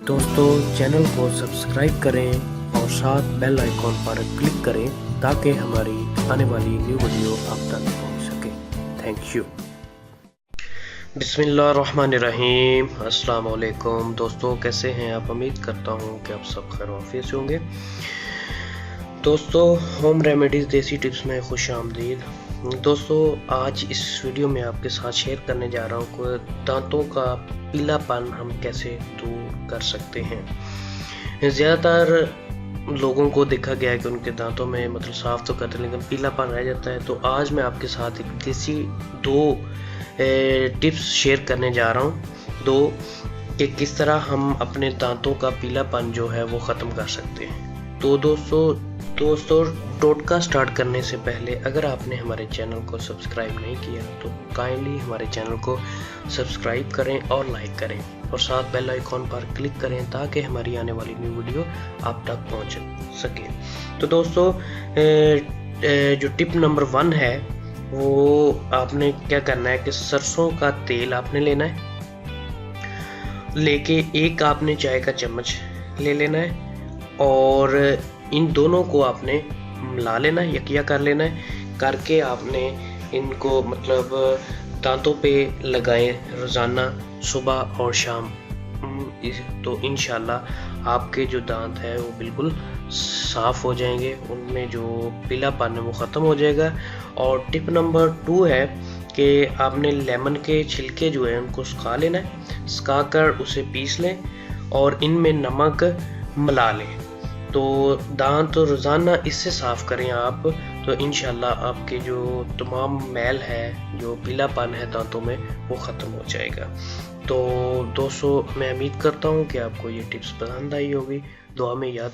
दोस्तों चैनल को सब्सक्राइब करें और साथ बेल आइकॉन पर क्लिक करें ताकि हमारी आने वाली न्यू वीडियो आप तक पहुंच सके। Thank you. बिस्मिल्लाहिर्रहमानिर्रहीम। अस्सलाम वालेकुम दोस्तों, कैसे हैं आप? उम्मीद करता हूं कि आप सब खैर आफियत से होंगे। दोस्तों होम रेमेडीज़ देसी टिप्स में खुश आमदीद। दोस्तों आज इस वीडियो में आपके साथ शेयर करने जा रहा हूँ कि दांतों का पीलापन हम कैसे दूर कर सकते हैं। ज़्यादातर लोगों को देखा गया है कि उनके दांतों में मतलब साफ़ तो करते हैं लेकिन पीलापन रह जाता है। तो आज मैं आपके साथ एक देसी दो टिप्स शेयर करने जा रहा हूँ कि किस तरह हम अपने दांतों का पीलापन जो है वो ख़त्म कर सकते हैं। तो दोस्तों टोटका स्टार्ट करने से पहले अगर आपने हमारे चैनल को सब्सक्राइब नहीं किया तो काइंडली हमारे चैनल को सब्सक्राइब करें और लाइक करें और साथ बेल आइकॉन पर क्लिक करें ताकि हमारी आने वाली न्यू वीडियो आप तक पहुंच सके। तो दोस्तों जो टिप नंबर 1 है वो आपने क्या करना है कि सरसों का तेल आपने लेना है, लेके एक आपने चाय का चम्मच ले लेना है और इन दोनों को आपने मिला लेना है, यकिया कर लेना है। करके आपने इनको मतलब दांतों पे लगाएं रोज़ाना सुबह और शाम। तो इंशाल्लाह आपके जो दांत है वो बिल्कुल साफ़ हो जाएंगे, उनमें जो पीलापन है वो ख़त्म हो जाएगा। और टिप नंबर 2 है कि आपने लेमन के छिलके जो है उनको सुखा लेना है, सुखा कर उसे पीस लें और इनमें नमक मिला लें। तो दांत रोज़ाना इससे साफ़ करें आप, तो इंशाल्लाह आपके जो तमाम मैल है, जो पीलापन है दांतों में, वो ख़त्म हो जाएगा। तो दोस्तों मैं उम्मीद करता हूँ कि आपको ये टिप्स पसंद आई होगी। दुआ में याद